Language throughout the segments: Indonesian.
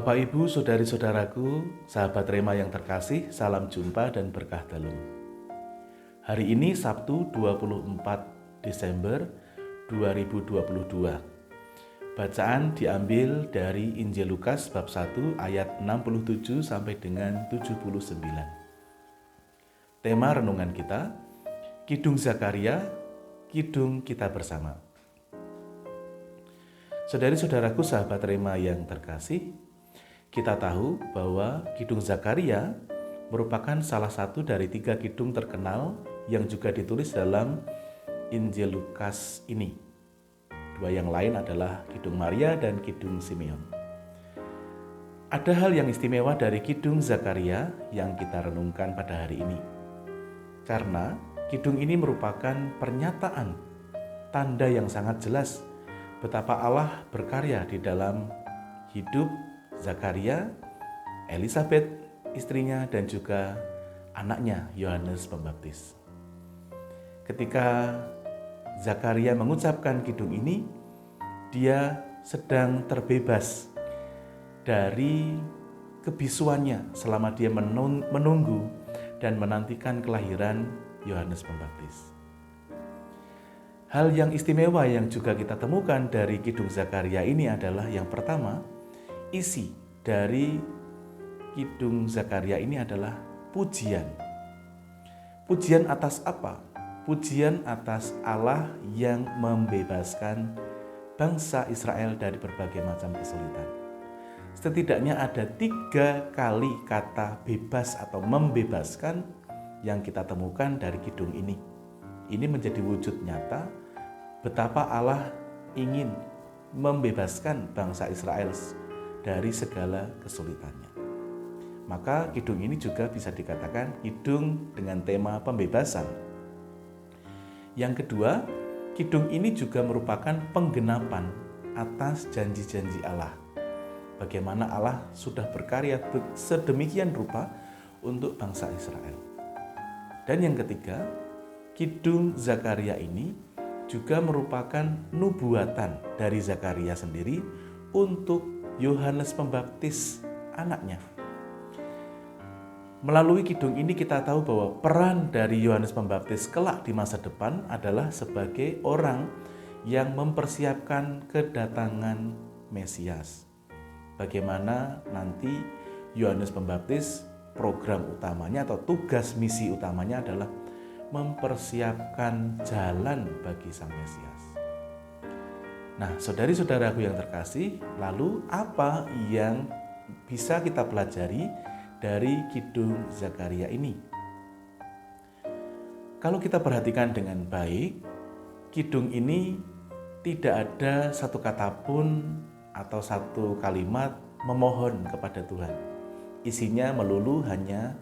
Bapak, Ibu, saudari-saudaraku, sahabat Rema yang terkasih, salam jumpa dan berkah dalam. Hari ini Sabtu 24 Desember 2022. Bacaan diambil dari Injil Lukas bab 1 ayat 67 sampai dengan 79. Tema renungan kita, Kidung Zakaria, Kidung Kita Bersama. Saudari-saudaraku, sahabat Rema yang terkasih, kita tahu bahwa Kidung Zakaria merupakan salah satu dari 3 kidung terkenal yang juga ditulis dalam Injil Lukas ini. 2 yang lain adalah Kidung Maria dan Kidung Simeon. Ada hal yang istimewa dari Kidung Zakaria yang kita renungkan pada hari ini. Karena kidung ini merupakan pernyataan, tanda yang sangat jelas betapa Allah berkarya di dalam hidup Zakaria, Elisabeth istrinya, dan juga anaknya Yohanes Pembaptis. Ketika Zakaria mengucapkan kidung ini, dia sedang terbebas dari kebisuannya selama dia menunggu dan menantikan kelahiran Yohanes Pembaptis. Hal yang istimewa yang juga kita temukan dari Kidung Zakaria ini adalah yang pertama, isi dari Kidung Zakaria ini adalah pujian. Pujian atas apa? Pujian atas Allah yang membebaskan bangsa Israel dari berbagai macam kesulitan. Setidaknya ada 3 kali kata bebas atau membebaskan yang kita temukan dari kidung ini. Ini menjadi wujud nyata betapa Allah ingin membebaskan bangsa Israel dari segala kesulitannya. Maka kidung ini juga bisa dikatakan kidung dengan tema pembebasan. Yang kedua, kidung ini juga merupakan penggenapan atas janji-janji Allah. Bagaimana Allah sudah berkarya sedemikian rupa untuk bangsa Israel. Dan yang ketiga, Kidung Zakaria ini juga merupakan nubuatan dari Zakaria sendiri untuk Yohanes Pembaptis anaknya. Melalui kidung ini kita tahu bahwa peran dari Yohanes Pembaptis kelak di masa depan adalah sebagai orang yang mempersiapkan kedatangan Mesias. Bagaimana nanti Yohanes Pembaptis program utamanya atau tugas misi utamanya adalah mempersiapkan jalan bagi Sang Mesias. Nah, saudari-saudaraku yang terkasih, lalu apa yang bisa kita pelajari dari Kidung Zakaria ini? Kalau kita perhatikan dengan baik, kidung ini tidak ada satu kata pun atau satu kalimat memohon kepada Tuhan. Isinya melulu hanya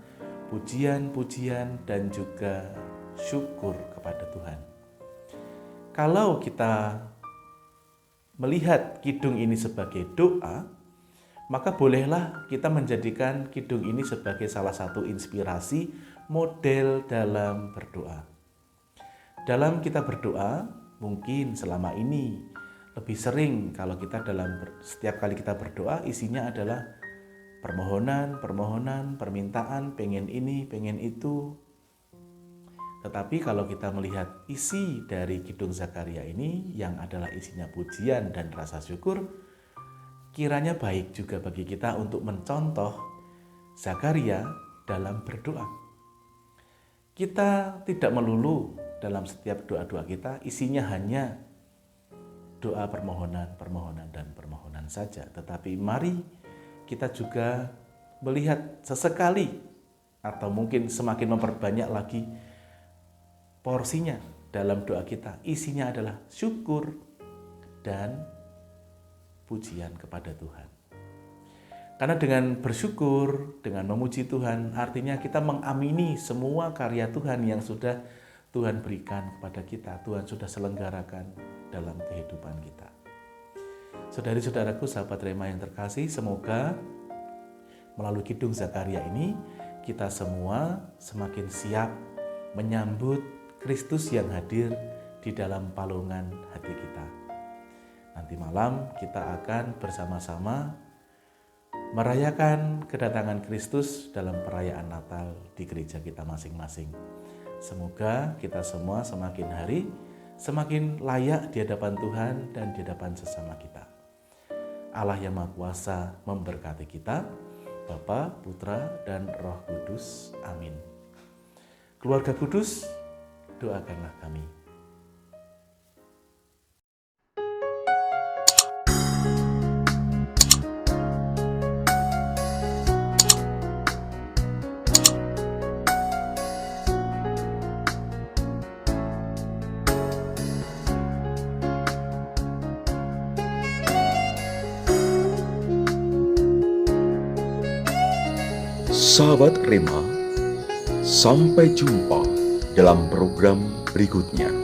pujian-pujian dan juga syukur kepada Tuhan. Kalau kita melihat kidung ini sebagai doa, maka bolehlah kita menjadikan kidung ini sebagai salah satu inspirasi model dalam berdoa. Dalam kita berdoa, mungkin selama ini lebih sering kalau kita setiap kali kita berdoa isinya adalah permohonan, permintaan, pengen ini, pengen itu. Tetapi kalau kita melihat isi dari Kidung Zakaria ini yang adalah isinya pujian dan rasa syukur, kiranya baik juga bagi kita untuk mencontoh Zakaria dalam berdoa. Kita tidak melulu dalam setiap doa-doa kita isinya hanya doa permohonan dan permohonan saja. Tetapi mari kita juga melihat sesekali atau mungkin semakin memperbanyak lagi porsinya dalam doa kita. Isinya adalah syukur dan pujian kepada Tuhan. Karena dengan bersyukur, dengan memuji Tuhan, artinya kita mengamini semua karya Tuhan yang sudah Tuhan berikan kepada kita, Tuhan sudah selenggarakan dalam kehidupan kita. Saudari-saudaraku, sahabat Rema yang terkasih, semoga melalui Kidung Zakaria ini kita semua semakin siap menyambut Kristus yang hadir di dalam palungan hati kita. Nanti malam kita akan bersama-sama merayakan kedatangan Kristus dalam perayaan Natal di gereja kita masing-masing. Semoga kita semua semakin hari semakin layak di hadapan Tuhan dan di hadapan sesama kita. Allah yang Maha Kuasa memberkati kita, Bapa, Putra, dan Roh Kudus. Amin. Keluarga kudus, doakanlah kami. Sahabat Rema, sampai jumpa dalam program berikutnya.